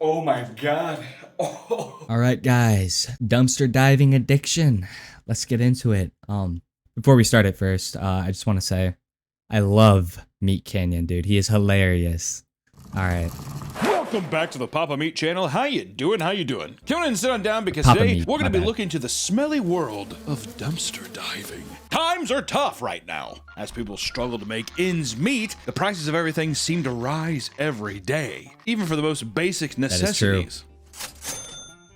Oh my God. Oh. All right, guys, dumpster diving addiction. Let's get into it. Before we start it first, I just want to say I love Meat Canyon, dude. He is hilarious. All right. Welcome back to the Papa Meat channel. How you doing? How you doing? Come on and sit on down because today we're going to be looking to the smelly world of dumpster diving. Times are tough right now. As people struggle to make ends meet, the prices of everything seem to rise every day, even for the most basic necessities.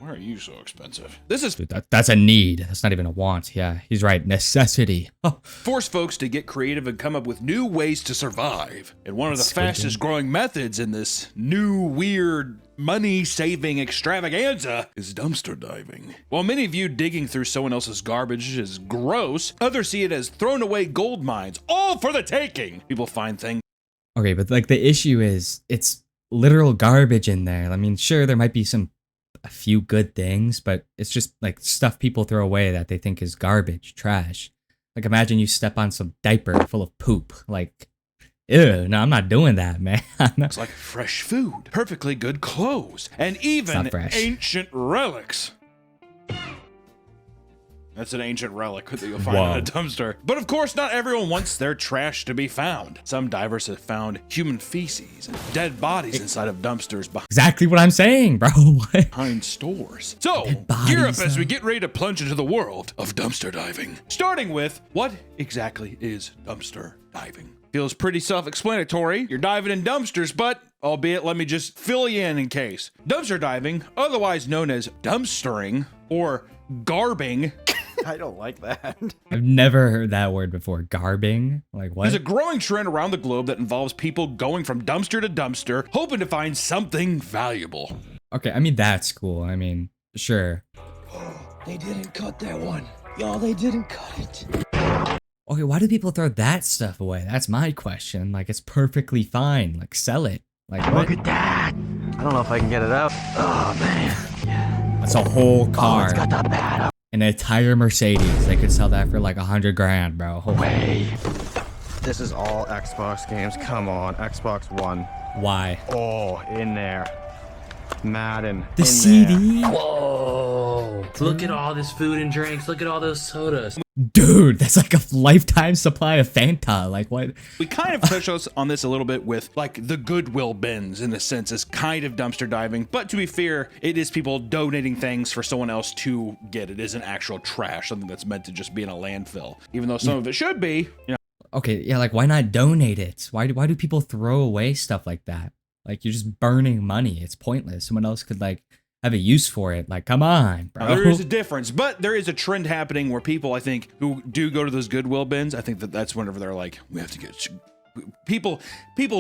Why are you so expensive? This is Dude, that's a need. That's not even a want. Yeah, he's right. Necessity. Oh. Force folks to get creative and come up with new ways to survive. And one of the fastest growing methods in this new, weird, money-saving extravaganza is dumpster diving. While many view digging through someone else's garbage as gross, others see it as thrown away gold mines, all for the taking. People find things. Okay, but like the issue is it's literal garbage in there. I mean, sure, there might be a few good things, but it's just like stuff people throw away that they think is garbage, trash. Like imagine you step on some diaper full of poop. Like, ew, no, I'm not doing that, man. It's like fresh food, perfectly good clothes, and even ancient relics. That's an ancient relic that you'll find in a dumpster. But of course, not everyone wants their trash to be found. Some divers have found human feces and dead bodies inside of dumpsters exactly what I'm saying, bro. behind stores. So, gear up as we get ready to plunge into the world of dumpster diving. Starting with, what exactly is dumpster diving? Feels pretty self-explanatory. You're diving in dumpsters, but albeit, let me just fill you in case. Dumpster diving, otherwise known as dumpstering or garbing, I don't like that. I've never heard that word before. Garbing? Like what? There's a growing trend around the globe that involves people going from dumpster to dumpster, hoping to find something valuable. Okay, I mean, that's cool. I mean, sure. They didn't cut that one. Y'all, they didn't cut it. Okay, why do people throw that stuff away? That's my question. Like, it's perfectly fine. Like, sell it. Like, Look at that. I don't know if I can get it out. Oh, man. That's a whole car. It's got the bad. An entire Mercedes. They could sell that for like 100 grand, bro. Way. This is all Xbox games. Come on, Xbox One. Why? Oh, in there. Madden. The in CD? There. Whoa. Look at all this food and drinks. Look at all those sodas. Dude, that's like a lifetime supply of Fanta. Like what? We kind of touched on this a little bit with like the Goodwill bins in the sense as kind of dumpster diving. But to be fair, it is people donating things for someone else to get. It isn't actual trash, something that's meant to just be in a landfill. Even though some of it should be, you know. Okay, yeah, like why not donate it? Why do people throw away stuff like that? Like you're just burning money. It's pointless. Someone else could like have a use for it. Like, come on, bro. There is a difference, but there is a trend happening where people, I think, who do go to those Goodwill bins, I think that's whenever they're like, we have to get people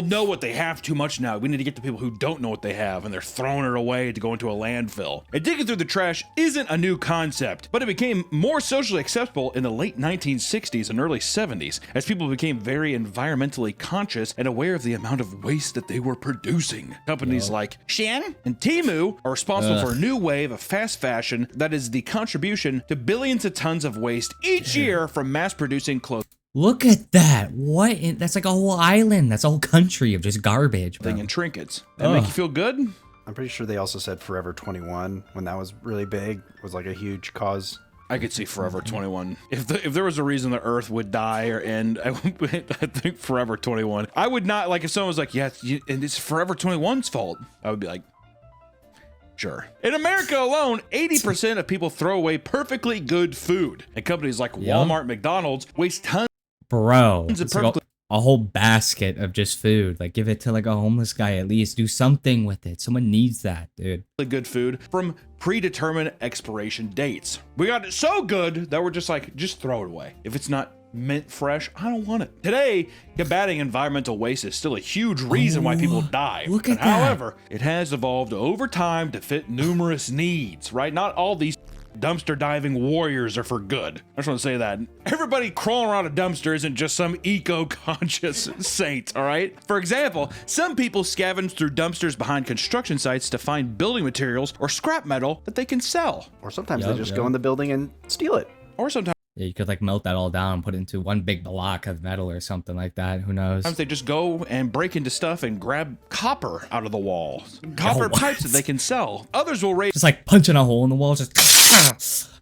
know what they have too much now. We need to get to people who don't know what they have, and they're throwing it away to go into a landfill. And digging through the trash isn't a new concept, but it became more socially acceptable in the late 1960s and early 70s as people became very environmentally conscious and aware of the amount of waste that they were producing. Companies like Shein and Temu are responsible for a new wave of fast fashion that is the contribution to billions of tons of waste each year from mass producing clothes. Look at that. What? That's like a whole island. That's a whole country of just garbage, bro. And trinkets. That make you feel good? I'm pretty sure they also said Forever 21 when that was really big. Was like a huge cause. I could see Forever 21. If there was a reason the Earth would die or end, I think Forever 21. I would not, like if someone was like, yeah, and it's Forever 21's fault, I would be like, sure. In America alone, 80% of people throw away perfectly good food. And companies like Walmart, McDonald's waste tons. Bro, It's it's like a whole basket of just food. Like, give it to like a homeless guy at least. Do something with it. Someone needs that, dude. Good food from predetermined expiration dates. We got it so good that we're just like, just throw it away. If it's not mint fresh, I don't want it. Today, combating environmental waste is still a huge reason why people die. Look at that. However, it has evolved over time to fit numerous needs, right? Not all these dumpster diving warriors are for good. I just want to say that. Everybody crawling around a dumpster isn't just some eco-conscious saint, all right? For example, some people scavenge through dumpsters behind construction sites to find building materials or scrap metal that they can sell. Or sometimes they just go in the building and steal it. Or sometimes Yeah, you could like melt that all down and put it into one big block of metal or something like that. Who knows? Sometimes they just go and break into stuff and grab copper out of the wall. Copper what? pipes that they can sell. Others will raise Just like punching a hole in the wall. Just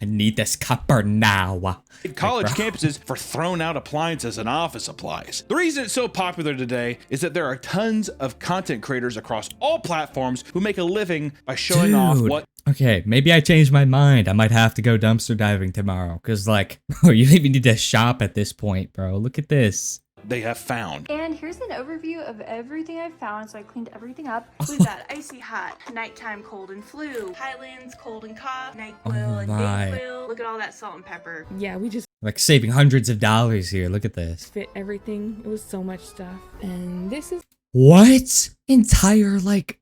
I need this copper now. college Like, bro. campuses for thrown out appliances and office supplies. The reason it's so popular today is that there are tons of content creators across all platforms who make a living by showing off Dude. what Okay, maybe I changed my mind. I might have to go dumpster diving tomorrow. Cause like, bro, you don't even need to shop at this point, bro. Look at this. they have found. And here's an overview of everything I've found. So I cleaned everything up. We've got icy hot, nighttime cold and flu, Highlands cold and cough, NyQuil and my. Dayquil. Look at all that salt and pepper. Yeah, we just Like saving hundreds of dollars here. Look at this. fit everything. It was so much stuff. And this is What? Entire like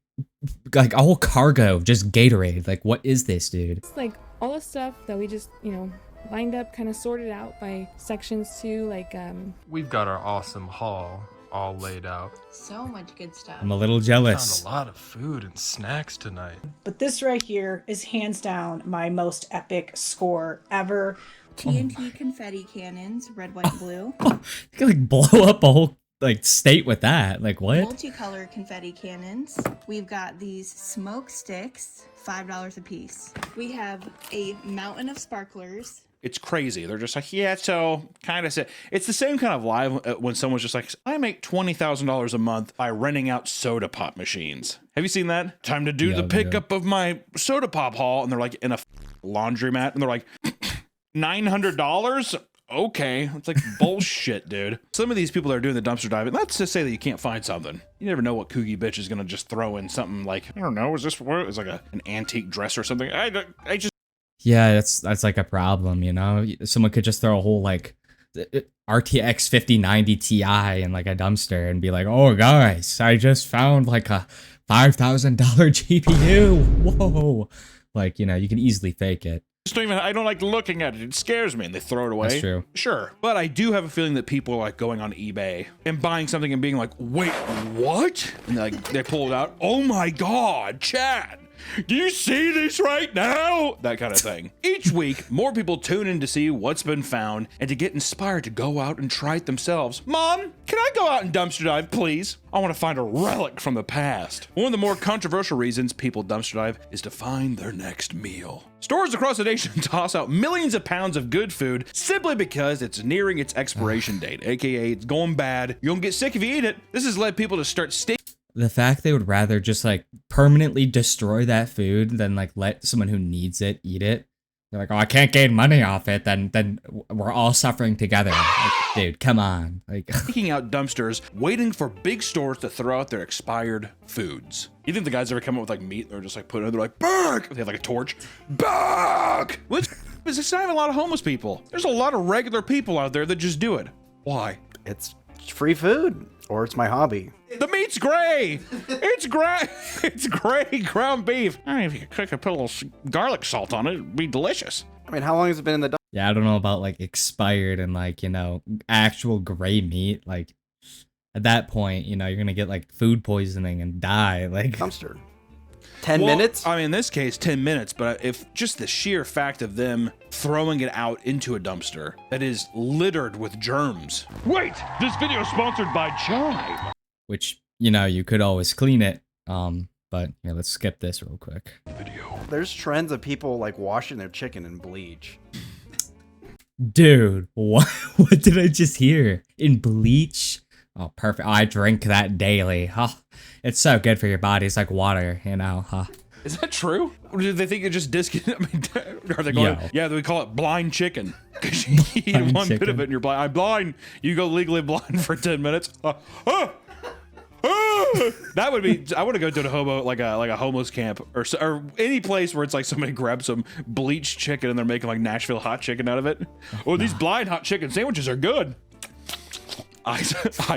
a whole cargo of just Gatorade. Like, what is this, dude? like all the stuff that we just, lined up, kind of sorted out by sections too. Like, We've got our awesome haul all laid out. So much good stuff. I'm a little Found jealous. a lot of food and snacks tonight. But this right here is hands down my most epic score ever. TNT confetti cannons, red, white, blue. You can like blow up a whole like state with that. Like what? Multicolor confetti cannons. We've got these smoke sticks, $5 a piece. We have a mountain of sparklers. It's crazy. They're just like, yeah, so kind of. It's the same kind of live when someone's just like, I make $20,000 a month by renting out soda pop machines. Have you seen that? Time to do Yeah, the pickup of my soda pop haul, and they're like in a laundromat, and they're like, $900. Okay, it's like bullshit, dude. Some of these people that are doing the dumpster diving, let's just say that you can't find something. You never know what kooky bitch is gonna just throw in something like, I don't know, is this what? It's like an antique dress or something. I just Yeah, that's like a problem, you know? Someone could just throw a whole like RTX 5090 Ti in like a dumpster and be like, "Oh guys, I just found like a $5,000 GPU." Whoa. Like, you can easily fake it. don't even, I don't like looking at it. It scares me, and they throw it away. That's true. Sure. But I do have a feeling that people are like going on eBay and buying something and being like, wait, what? And they pull it out. Oh my God, Chad. Do you see this right now? That kind of thing. Each week, more people tune in to see what's been found and to get inspired to go out and try it themselves. Mom, can I go out and dumpster dive, please? I want to find a relic from the past. One of the more controversial reasons people dumpster dive is to find their next meal. Stores across the nation toss out millions of pounds of good food simply because it's nearing its expiration date, aka it's going bad. You'll get sick if you eat it. This has led people to start The fact they would rather just like permanently destroy that food than like let someone who needs it eat it. They're like, "Oh, I can't gain money off it. Then we're all suffering together." Like, dude, come on. Like, taking out dumpsters, waiting for big stores to throw out their expired foods. You think the guys ever come up with like meat? They're just like put it. They're like, "Back!" They have like a torch. Back! Which is it's not even a lot of homeless people. There's a lot of regular people out there that just do it. Why? It's free food, or it's my hobby. The meat's gray. It's gray. It's gray ground beef. I mean, if you could cook and put a little garlic salt on it, it'd be delicious. I mean, how long has it been in the yeah, I don't know about like expired and like, actual gray meat. Like at that point, you're going to get like food poisoning and die. Like dumpster? 10 Well, minutes? I mean, in this case, 10 minutes, but if just the sheer fact of them throwing it out into a dumpster that is littered with germs. Wait, this video is sponsored by Chime. which, you could always clean it. But yeah, let's skip this real quick. There's trends of people like washing their chicken in bleach. Dude, what did I just hear? In bleach? Oh, perfect. Oh, I drink that daily. Oh, it's so good for your body. It's like water, huh? Is that true? Or do they think you're just disconnected? I mean, are they going, Yo. yeah, we call it blind chicken. Because you eat Blind one bit of chicken. it and you're blind. I'm blind. You go legally blind for 10 minutes. That would be, I want to go to a homeless camp or any place where it's like somebody grabs some bleached chicken and they're making like Nashville hot chicken out of it. Oh, these blind hot chicken sandwiches are good. I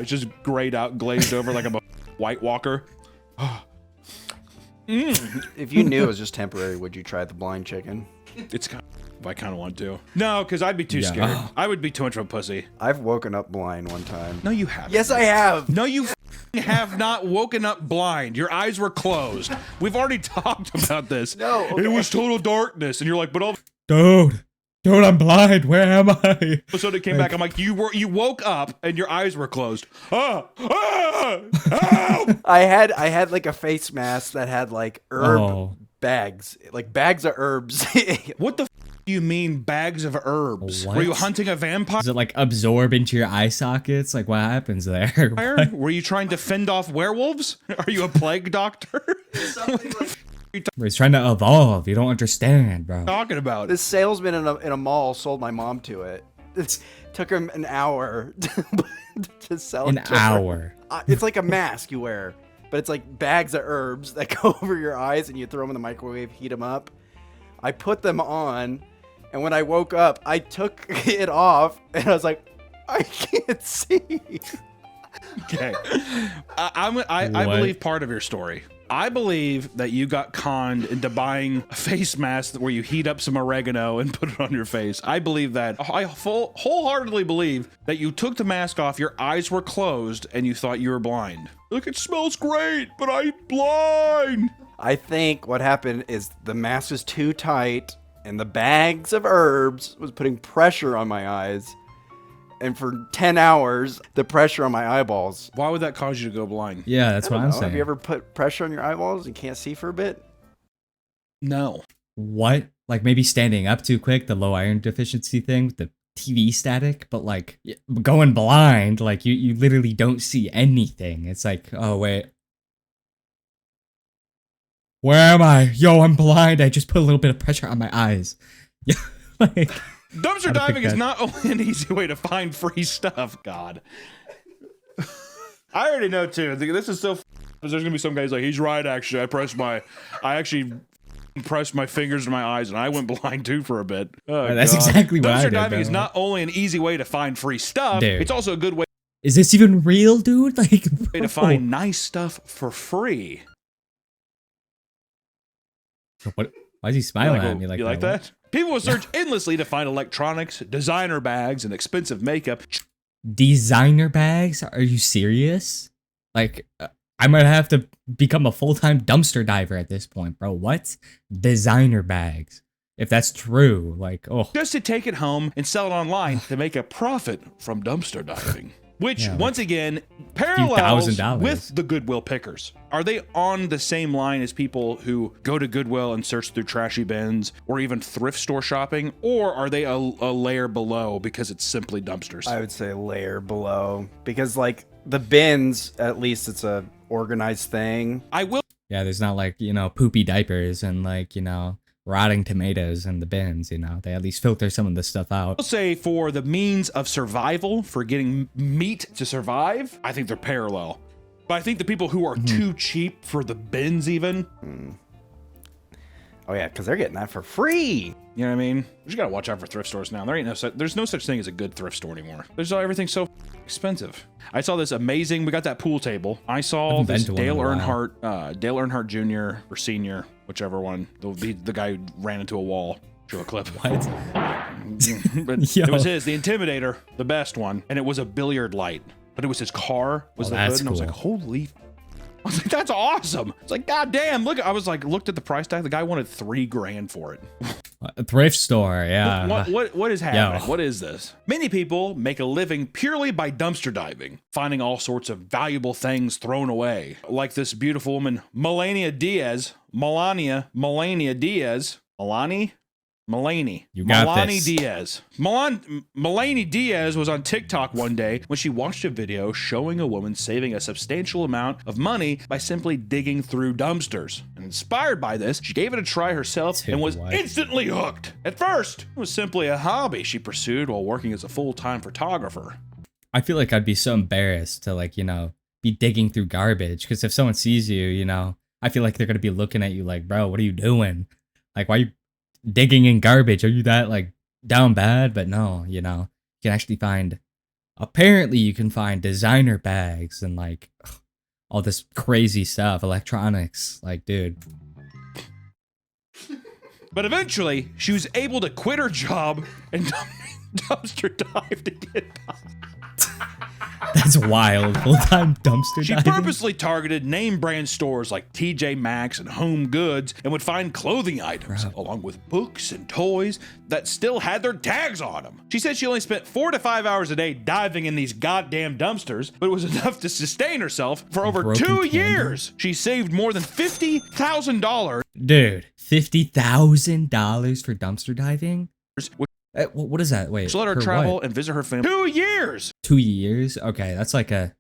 just glazed over like I'm a White Walker. If you knew it was just temporary, would you try the blind chicken? It's kind of, I kind of want to. No, because I'd be too scared. I would be too much of a pussy. I've woken up blind one time. No, you haven't. Yes, I have. No, you have not woken up blind. Your eyes were closed. We've already talked about this. No, okay. It was total darkness. And you're like, but all... Dude, dude, I'm blind. Where am I? So it came back. I'm like, you woke up and your eyes were closed. Help! I had like a face mask that had like herb bags, like bags of herbs. What the do you mean bags of herbs? What? Were you hunting a vampire? Does it like absorb into your eye sockets? Like what happens there? Were you trying to fend off werewolves? Are you a plague doctor? He's trying to evolve. You don't understand, bro. Talking about this salesman in a mall sold my mom to it. It took him an hour to sell an it to hour. Her. It's like a mask you wear, but it's like bags of herbs that go over your eyes and you throw them in the microwave, heat them up. I put them on, and when I woke up, I took it off, and I was like, I can't see. Okay, I believe part of your story. I believe that you got conned into buying a face mask where you heat up some oregano and put it on your face. I believe that. I wholeheartedly believe that you took the mask off, your eyes were closed, and you thought you were blind. Look, it smells great, but I'm blind. I think what happened is the mask was too tight, and the bags of herbs was putting pressure on my eyes. And for 10 hours, the pressure on my eyeballs. Why would that cause you to go blind? Yeah, that's what I'm saying. Have you ever put pressure on your eyeballs and can't see for a bit? No. What? Like maybe standing up too quick, the low iron deficiency thing with the TV static, but like going blind, like you literally don't see anything. It's like, oh wait. Where am I? Yo, I'm blind. I just put a little bit of pressure on my eyes. Yeah, like... Dumpster diving is not only an easy way to find free stuff, God. I already know, too. This is so there's gonna be some guys like, he's right, actually. I actually pressed my fingers in my eyes, and I went blind, too, for a bit. Oh, that's God. exactly what I did, Dumpster diving is bro. not only an easy way to find free stuff, Dude. it's also a good way Is this even real, dude? Like, to find nice stuff for free. What? Why is he smiling at me like that? You like that? People will search endlessly to find electronics, designer bags, and expensive makeup. Designer bags? Are you serious? Like, I might have to become a full-time dumpster diver at this point, bro. What? Designer bags. If that's true, like, oh. Just to take it home and sell it online to make a profit from dumpster diving. Which, once again, parallels $1,000. with the Goodwill pickers. Are they on the same line as people who go to Goodwill and search through trashy bins or even thrift store shopping? Or are they a layer below because it's simply dumpsters? I would say a layer below. Because, like, the bins, at least it's a organized thing. Yeah, there's not like, you know, poopy diapers and like, you know, rotting tomatoes in the bins, you know. They at least filter some of this stuff out. I'll say for the means of survival, for getting meat to survive, I think they're parallel. But I think the people who are too cheap for the bins even. Oh yeah, because they're getting that for free. You know what I mean? You just gotta watch out for thrift stores now. There's no such thing as a good thrift store anymore. Everything's so expensive. I saw this amazing, we got that pool table. I saw this Dale Earnhardt Jr. or Senior, whichever one, the guy who ran into a wall. Show a clip. What? But it was his, the Intimidator, the best one, and it was a billiard light. But it was his car, was the hood, and I was like, holy. I was like, that's awesome. It's like, God damn, look. I was like, looked at the price tag. The guy wanted $3,000 for it. A thrift store, yeah. What is happening? What is this? Many people make a living purely by dumpster diving, finding all sorts of valuable things thrown away. Like this beautiful woman, Melania Diaz. Melanie. You got Melanie this. Diaz. Melanie Diaz was on TikTok one day when she watched a video showing a woman saving a substantial amount of money by simply digging through dumpsters. And inspired by this, she gave it a try herself and was instantly hooked. At first, it was simply a hobby she pursued while working as a full-time photographer. I feel like I'd be so embarrassed to, like, you know, be digging through garbage. Because if someone sees you, you know, I feel like they're going to be looking at you like, bro, what are you doing? Like, why are you digging in garbage? Are you that, like, down bad? But no, you know, you can actually find, apparently you can find designer bags and, like, all this crazy stuff, electronics. Like, dude. But eventually, she was able to quit her job and dumpster dive to get by. That's wild. Full-time dumpster She diving? purposely targeted name brand stores like TJ Maxx and Home Goods and would find clothing items along with books and toys that still had their tags on them. She said she only spent 4 to 5 hours a day diving in these goddamn dumpsters, but it was enough to sustain herself for over Broken 2 candle? years. She saved more than $50,000. Dude, $50,000 for dumpster diving? What is that? Wait, She let her for travel what? and visit her family. 2 years! 2 years? Okay, that's like a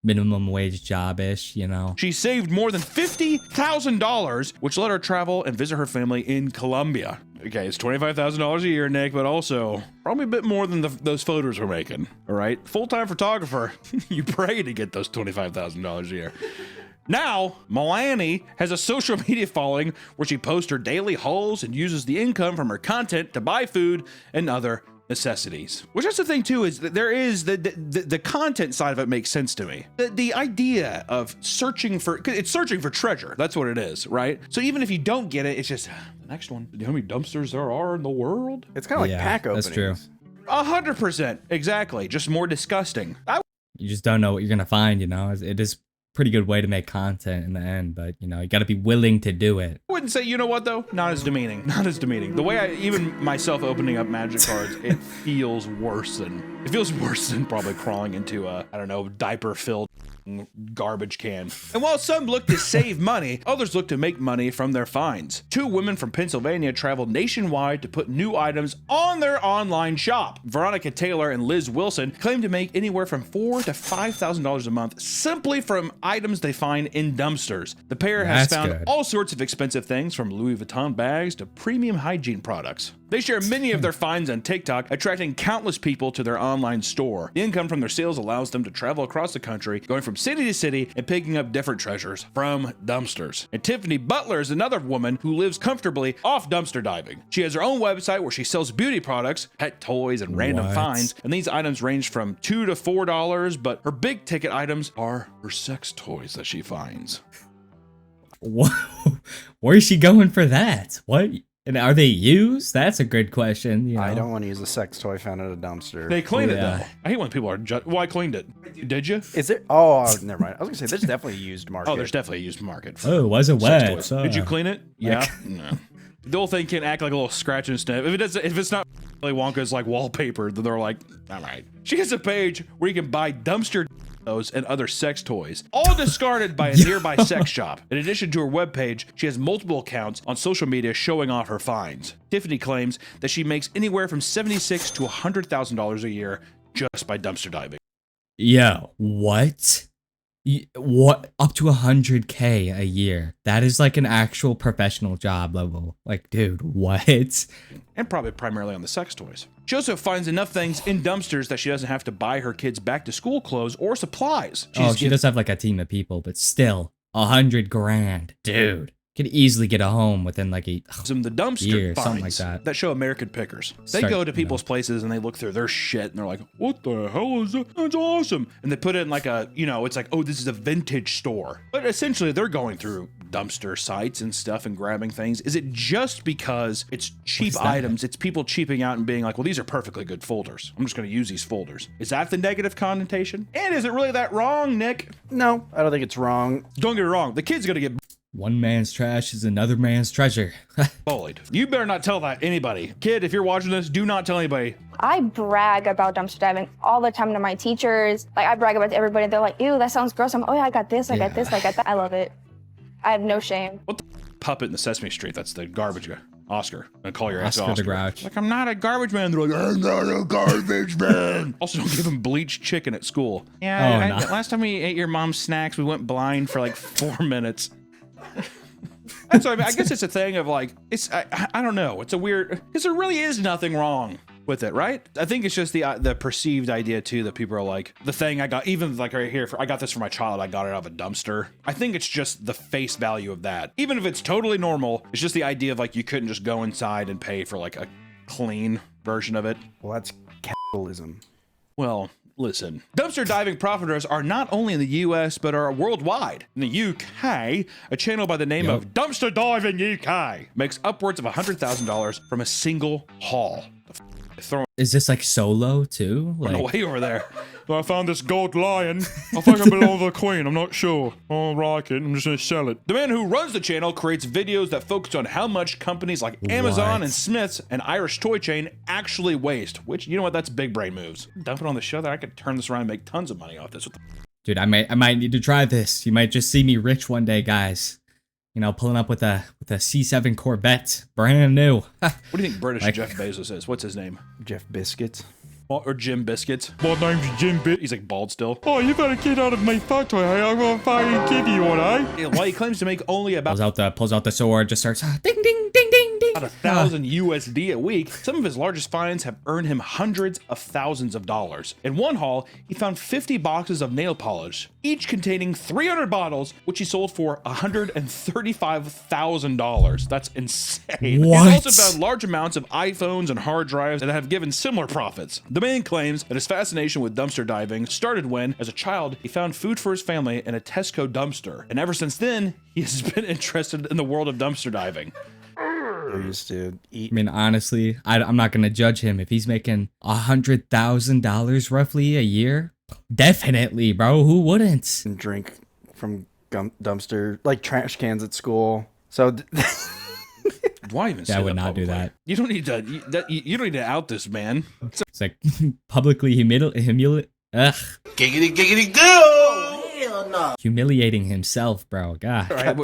minimum wage job-ish, you know? She saved more than $50,000, which let her travel and visit her family in Colombia. Okay, it's $25,000 a year, Nick, but also probably a bit more than those photos we're making. All right, full-time photographer, you pray to get those $25,000 a year. Now, Milani has a social media following where she posts her daily hauls and uses the income from her content to buy food and other necessities. Which is the thing too, is that there is the content side of it makes sense to me. The idea of searching for, it's searching for treasure. That's what it is, right? So even if you don't get it, it's just the next one. You know how many dumpsters there are in the world? It's kind of like pack openings. That's true. 100%, exactly. Just more disgusting. You just don't know what you're gonna find, you know? It is pretty good way to make content in the end, but you know, you got to be willing to do it. I wouldn't say, you know what though? Not as demeaning. Not as demeaning. The way even myself opening up magic cards, it feels worse than probably crawling into a, I don't know, diaper filled garbage can. And while some look to save money, others look to make money from their finds. 2 women from Pennsylvania traveled nationwide to put new items on their online shop. Veronica Taylor and Liz Wilson claim to make anywhere from $4,000 to $5,000 a month simply from items they find in dumpsters. The pair has That's found good. all sorts of expensive things from Louis Vuitton bags to premium hygiene products. They share many of their finds on TikTok, attracting countless people to their online store. The income from their sales allows them to travel across the country, going from city to city and picking up different treasures from dumpsters. And Tiffany Butler is another woman who lives comfortably off dumpster diving. She has her own website where she sells beauty products, pet toys, and random What? finds. And these items range from $2 to $4, but her big ticket items are her sex toys that she finds. Whoa, where is she going for that? What? And are they used? That's a good question. You know? I don't want to use a sex toy found at a dumpster. They clean it Yeah. though. I hate when people are well, I cleaned it. Did you? Is there? Oh, never mind. I was gonna say there's definitely a used market. Oh, there's definitely a used market. For Oh, was it sex wet? toys. So- Did you clean it? Yeah. No. The whole thing can act like a little scratch and sniff. If it's not Willy Wonka's like wallpaper, then they're like, all right. She has a page where you can buy dumpster those and other sex toys, all discarded by a nearby sex shop. In addition to her webpage, she has multiple accounts on social media showing off her finds. Tiffany claims that she makes anywhere from $76,000 to $100,000 a year just by dumpster diving. Yo, what? What? Up to 100K a year. That is like an actual professional job level. Like, dude, what? And probably primarily on the sex toys. She also finds enough things in dumpsters that she doesn't have to buy her kids back to school clothes or supplies. She does have like a team of people, but still, 100 grand, dude. Could easily get a home within like some the dumpster year, finds something like that. show American pickers. They Start, go to people's places and they look through their shit and they're like, what the hell is that? That's awesome. And they put it in like a, you know, it's like, oh, this is a vintage store. But essentially they're going through dumpster sites and stuff and grabbing things. Is it just because it's cheap items? It's people cheaping out and being like, well, these are perfectly good folders. I'm just going to use these folders. Is that the negative connotation? And is it really that wrong, Nick? No, I don't think it's wrong. Don't get me wrong. The kid's going to get one man's trash is another man's treasure. bullied. You better not tell that anybody. Kid, if you're watching this, do not tell anybody. I brag about dumpster diving all the time to my teachers. Like, I brag about it to everybody. They're like, ew, that sounds gross. I'm, oh yeah, I got this, I got this, I got that. I love it. I have no shame. What the puppet in the Sesame Street? That's the garbage guy. Oscar. I'm gonna call your ass Oscar Oscar. the Grouch. Like, I'm not a garbage man. They're like, I'm not a garbage man. Also, don't give him bleached chicken at school. Yeah, last time we ate your mom's snacks, we went blind for like 4 minutes. That's what I mean. I guess it's a thing of like, it's I don't know. It's a weird, because there really is nothing wrong with it, right? I think it's just the perceived idea too that people are like, the thing I got, even like right here, I got this for my child, I got it out of a dumpster. I think it's just the face value of that. Even if it's totally normal, it's just the idea of like, you couldn't just go inside and pay for like a clean version of it. Well, that's capitalism. Well, listen, dumpster diving profiteers are not only in the US, but are worldwide. In the UK, a channel by the name of Dumpster Diving UK makes upwards of $100,000 from a single haul. The throwing Is this like solo too? Like, away over there. So I found this gold lion. I think it belongs to the queen. I'm not sure. I don't like it. I'm just gonna sell it. The man who runs the channel creates videos that focus on how much companies like Amazon and Smith's and Irish toy chain actually waste. Which, you know what? That's big brain moves. Dump it on the show that I could turn this around and make tons of money off this. dude, I might need to try this. You might just see me rich one day, guys. You know, pulling up with a C7 Corvette, brand new. What do you think British Jeff Bezos is? What's his name? Jeff Biscuits. Or Jim Biscuits. My name's Jim Biscuits. He's like bald still. Oh, you better get out of my factory. I'm gonna fucking give you one, eh? While he claims to make only about pulls out the sword, just starts ding ding ding ding ding. about 1,000 USD a week, some of his largest finds have earned him hundreds of thousands of dollars. In one haul, he found 50 boxes of nail polish, each containing 300 bottles, which he sold for $135,000. That's insane. What? He also found large amounts of iPhones and hard drives that have given similar profits. The man claims that his fascination with dumpster diving started when, as a child, he found food for his family in a Tesco dumpster. And ever since then, he has been interested in the world of dumpster diving. I used to eat. I mean, honestly, I'm not gonna judge him if he's making $100,000 roughly a year. Definitely, bro. Who wouldn't? And drink from dumpster, like trash cans at school. So Why even say I would that not do publicly? that. You don't need to. You don't need to out this man. It's like publicly humiliating himself, bro. God. All right,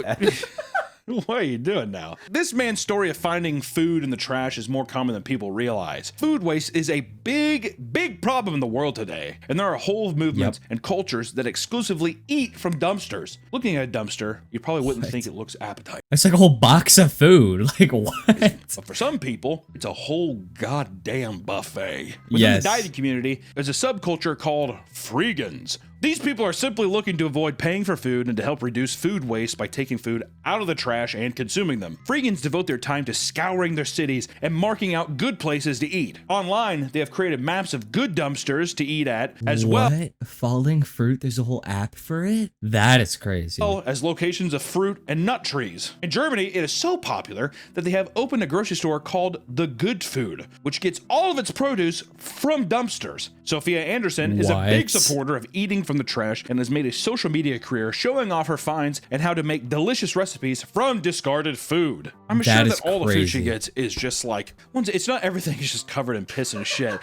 what are you doing now? This man's story of finding food in the trash is more common than people realize. Food waste is a big problem in the world today, and there are whole movements and cultures that exclusively eat from dumpsters. Looking at a dumpster, you probably wouldn't think it looks appetizing. It's like a whole box of food. Like, what? But for some people, it's a whole goddamn buffet. Within the dieting community, there's a subculture called freegans. These people are simply looking to avoid paying for food and to help reduce food waste by taking food out of the trash and consuming them. Freegans devote their time to scouring their cities and marking out good places to eat. Online, they have created maps of good dumpsters to eat at, as well Falling fruit? There's a whole app for it? That is crazy. as locations of fruit and nut trees. In Germany, it is so popular that they have opened a grocery store called The Good Food, which gets all of its produce from dumpsters. Sophia Anderson is a big supporter of eating from the trash and has made a social media career showing off her finds and how to make delicious recipes from discarded food. I'm sure that all the food she gets is just like, it's not everything is just covered in piss and shit.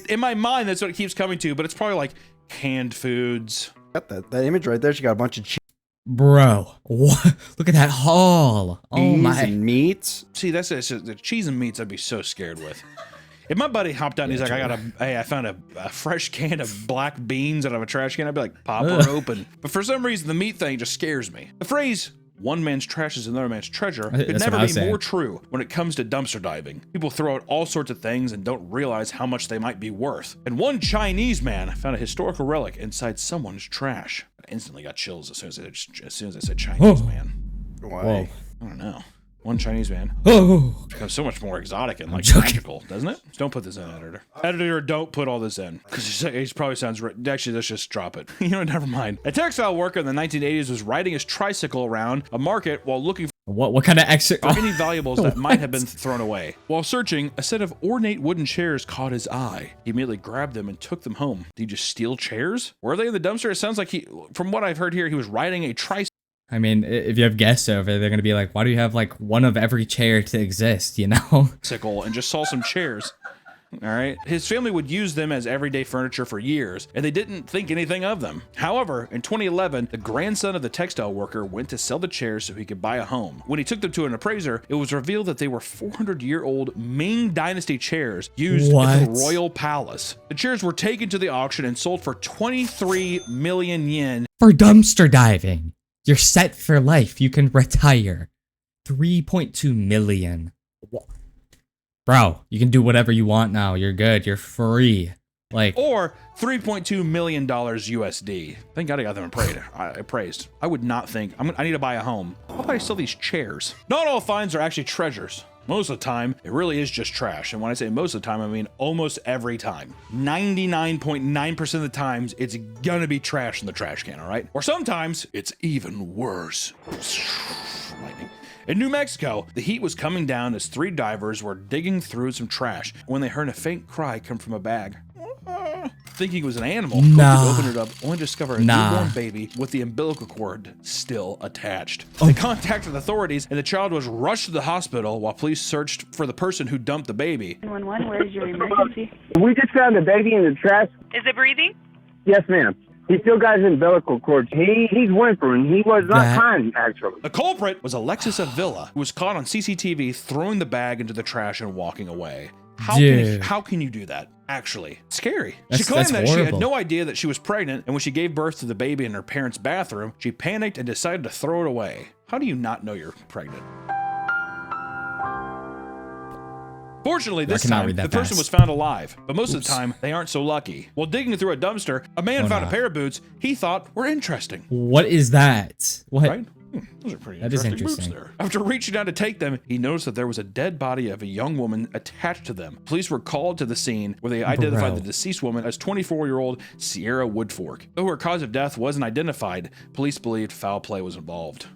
In my mind, that's what it keeps coming to, but it's probably like canned foods. Got that image right there. She got a bunch of cheese. Bro, what? Look at that haul. Oh my. And meats. See, that's the cheese and meats I'd be so scared with. If my buddy hopped out and he's like, I found a fresh can of black beans out of a trash can, I'd be like, pop her open. But for some reason, the meat thing just scares me. The phrase, one man's trash is another man's treasure, could never be more true when it comes to dumpster diving. People throw out all sorts of things and don't realize how much they might be worth. And one Chinese man found a historical relic inside someone's trash. I instantly got chills as soon as I said Chinese man. Why? Whoa. I don't know. One Chinese man. Oh, Becomes so much more exotic and like magical, doesn't it? Don't put this in, editor. Editor, don't put all this in. Because he probably sounds... Actually, let's just drop it. You know, never mind. A textile worker in the 1980s was riding his tricycle around a market while looking what kind of extra... for any valuables that might have been thrown away. While searching, a set of ornate wooden chairs caught his eye. He immediately grabbed them and took them home. Did he just steal chairs? Were they in the dumpster? It sounds like from what I've heard here, he was riding a tricycle. I mean, if you have guests over, they're going to be like, why do you have like one of every chair to exist, you know? And just saw some chairs. All right. His family would use them as everyday furniture for years, and they didn't think anything of them. However, in 2011, the grandson of the textile worker went to sell the chairs so he could buy a home. When he took them to an appraiser, it was revealed that they were 400-year-old Ming Dynasty chairs used at the royal palace. The chairs were taken to the auction and sold for 23 million yen. For dumpster diving. You're set for life. You can retire. 3.2 million. Bro, you can do whatever you want now. You're good. You're free. Or $3.2 million USD. Thank God I got them appraised. I would not think, I need to buy a home. How about I sell these chairs? Not all finds are actually treasures. Most of the time, it really is just trash. And when I say most of the time, I mean almost every time. 99.9% of the times, it's gonna be trash in the trash can, all right? Or sometimes, it's even worse. Lightning. In New Mexico, the heat was coming down as 3 divers were digging through some trash when they heard a faint cry come from a bag. Thinking it was an animal, Nah. opened it up, only to discover a Nah. newborn baby with the umbilical cord still attached. They contacted authorities, and the child was rushed to the hospital while police searched for the person who dumped the baby. 911, where is your emergency? We just found the baby in the trash. Is it breathing? Yes, ma'am. He still got his umbilical cord. He's whimpering. He was not crying, actually. The culprit was Alexis Avila, who was caught on CCTV throwing the bag into the trash and walking away. How can you do that? Actually, scary. She claimed that she had no idea that she was pregnant, and when she gave birth to the baby in her parents' bathroom, she panicked and decided to throw it away. How do you not know you're pregnant? Fortunately, this time, the person was found alive, but most of the time, they aren't so lucky. While digging through a dumpster, a man found a pair of boots he thought were interesting. What is that? What? Right? Those are pretty That is interesting boots there. After reaching out to take them, he noticed that there was a dead body of a young woman attached to them. Police were called to the scene where they identified the deceased woman as 24-year-old Sierra Woodfork. Though her cause of death wasn't identified, police believed foul play was involved.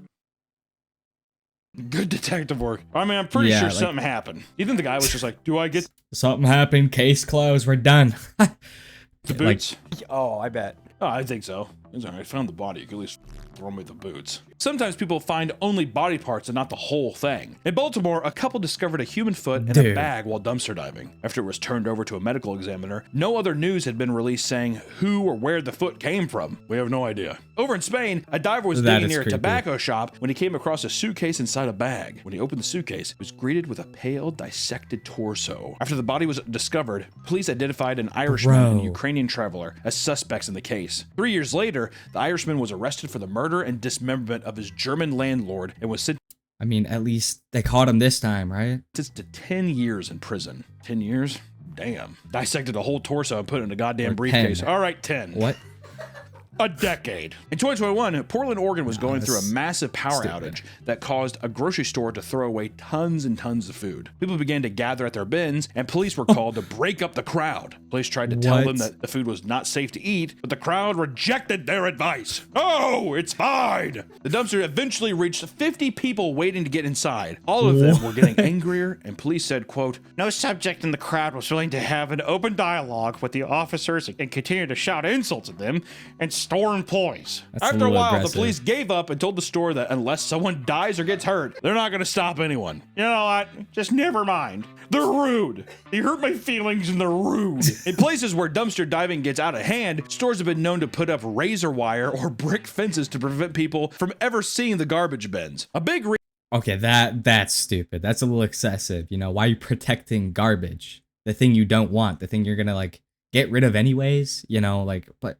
Good detective work. I mean, I'm pretty sure something happened. You think the guy was just like, do I get... Something happened, case closed, we're done. The boots? Oh, I bet. Oh, I think so. I found the body. You could at least throw me the boots. Sometimes people find only body parts and not the whole thing. In Baltimore, a couple discovered a human foot in a bag while dumpster diving. After it was turned over to a medical examiner, no other news had been released saying who or where the foot came from. We have no idea. Over in Spain, a diver was digging near a tobacco shop when he came across a suitcase inside a bag. When he opened the suitcase, he was greeted with a pale, dissected torso. After the body was discovered, police identified an Irishman and a Ukrainian traveler as suspects in the case. 3 years later, the Irishman was arrested for the murder and dismemberment of his German landlord and was sentenced. I mean, at least they caught him this time, right? To 10 years in prison. 10 years? Damn. Dissected a whole torso and put it in a goddamn briefcase. 10. All right, 10. What? A decade. In 2021, Portland, Oregon was going through a massive power outage that caused a grocery store to throw away tons and tons of food. People began to gather at their bins, and police were called to break up the crowd. Police tried to tell them that the food was not safe to eat, but the crowd rejected their advice. Oh, it's fine. The dumpster eventually reached 50 people waiting to get inside. All of them were getting angrier, and police said, quote, "No subject in the crowd was willing to have an open dialogue with the officers and continue to shout insults at them and store employees." After a while, the police gave up and told the store that unless someone dies or gets hurt, they're not going to stop anyone. You know what? Just never mind. They're rude. They hurt my feelings and they're rude. In places where dumpster diving gets out of hand, stores have been known to put up razor wire or brick fences to prevent people from ever seeing the garbage bins. A big Okay, that's stupid. That's a little excessive. You know, why are you protecting garbage? The thing you don't want, the thing you're gonna like get rid of anyways, you know, like, but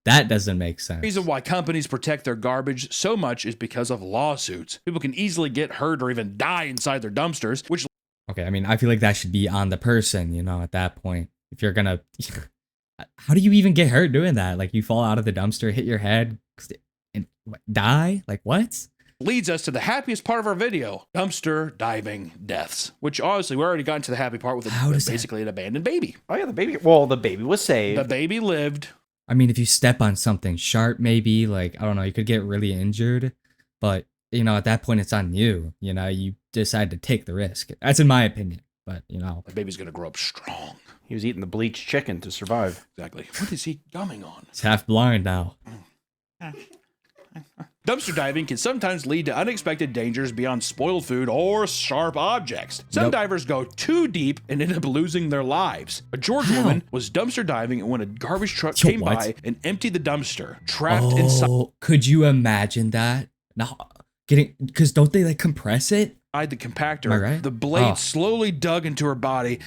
that doesn't make sense. The reason why companies protect their garbage so much is because of lawsuits. People can easily get hurt or even die inside their dumpsters, which... Okay, I mean, I feel like that should be on the person, you know, at that point. If you're gonna... How do you even get hurt doing that? Like, you fall out of the dumpster, hit your head, and die? Like, what? Leads us to the happiest part of our video, dumpster diving deaths, which obviously we already got into the happy part with basically an abandoned baby. Oh yeah, the baby. Well, the baby was saved. The baby lived. I mean, if you step on something sharp, maybe, like, I don't know, you could get really injured, but, you know, at that point, it's on you. You know, you decide to take the risk. That's in my opinion, but, you know. The baby's gonna grow up strong. He was eating the bleached chicken to survive. Exactly. What is he gumming on? He's half blind now. Dumpster diving can sometimes lead to unexpected dangers beyond spoiled food or sharp objects. Some divers go too deep and end up losing their lives. A Georgia woman was dumpster diving when a garbage truck came by and emptied the dumpster, trapped inside. Could you imagine that? No, because don't they like compress it? The compactor, right? The blade slowly dug into her body.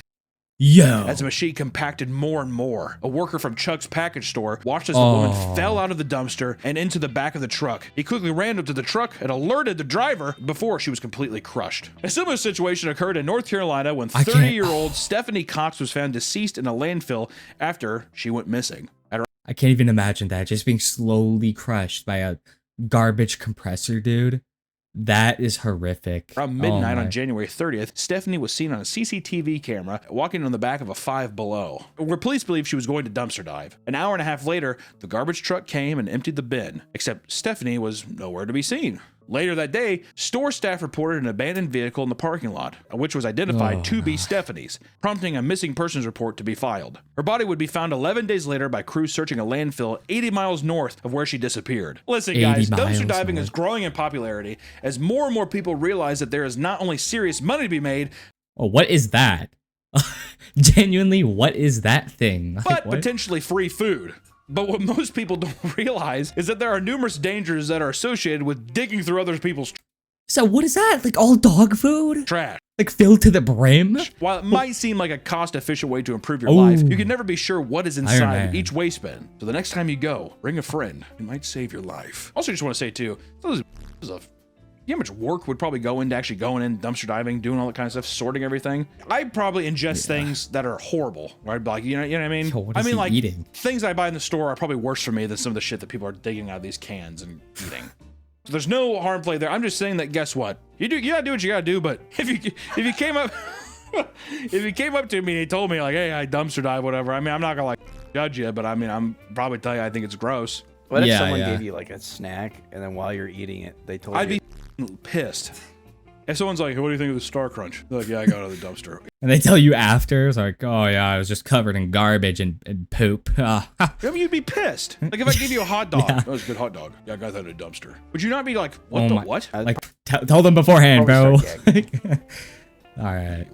Yo. As the machine compacted more and more, a worker from Chuck's package store watched as the woman fell out of the dumpster and into the back of the truck. He quickly ran up to the truck and alerted the driver before she was completely crushed. A similar situation occurred in North Carolina when 30-year-old Stephanie Cox was found deceased in a landfill after she went missing. I can't even imagine that, just being slowly crushed by a garbage compressor, dude. That is horrific. Around midnight on January 30th, Stephanie was seen on a CCTV camera walking on the back of a Five Below, where police believe she was going to dumpster dive. An hour and a half later, the garbage truck came and emptied the bin, except Stephanie was nowhere to be seen. Later that day, store staff reported an abandoned vehicle in the parking lot, which was identified to be Stephanie's, prompting a missing persons report to be filed. Her body would be found 11 days later by crews searching a landfill 80 miles north of where she disappeared. Listen, guys, dumpster diving is growing in popularity as more and more people realize that there is not only serious money to be made, what is that? Genuinely, what is that thing? But potentially free food. But what most people don't realize is that there are numerous dangers that are associated with digging through other people's So what is that? Like all dog food? Trash. Like filled to the brim? While it might seem like a cost-efficient way to improve your life, you can never be sure what is inside each waste bin. So the next time you go, bring a friend. It might save your life. Also, just want to say too, you know how much work would probably go into actually going in, dumpster diving, doing all that kind of stuff, sorting everything? I probably ingest things that are horrible, right? Like, you know what I mean? So what is he like eating? Things I buy in the store are probably worse for me than some of the shit that people are digging out of these cans and eating. So there's no harm play there. I'm just saying that, guess what? You gotta do what you gotta do, but if you came up if you came up to me and he told me like, hey, I dumpster dive, whatever, I mean, I'm not gonna like judge you, but I mean, I'm probably tell you I think it's gross. What if someone gave you like a snack and then while you're eating it, they told you? I'd be pissed. If someone's like, hey, what do you think of the Star Crunch? They're like, yeah, I got it out of the dumpster. And they tell you after, it's like, oh yeah, I was just covered in garbage and poop. I mean, you'd be pissed. Like if I gave you a hot dog, that was a good hot dog. Yeah, I got that in a dumpster. Would you not be like, what what? Like, tell them beforehand, bro. All right.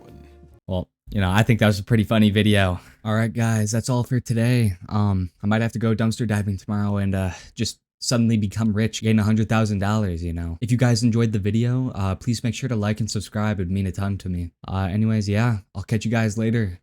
Well, you know, I think that was a pretty funny video. All right, guys, that's all for today. I might have to go dumpster diving tomorrow and just suddenly become rich, gain $100,000, you know. If you guys enjoyed the video, please make sure to like and subscribe. It'd mean a ton to me. Anyways, yeah, I'll catch you guys later.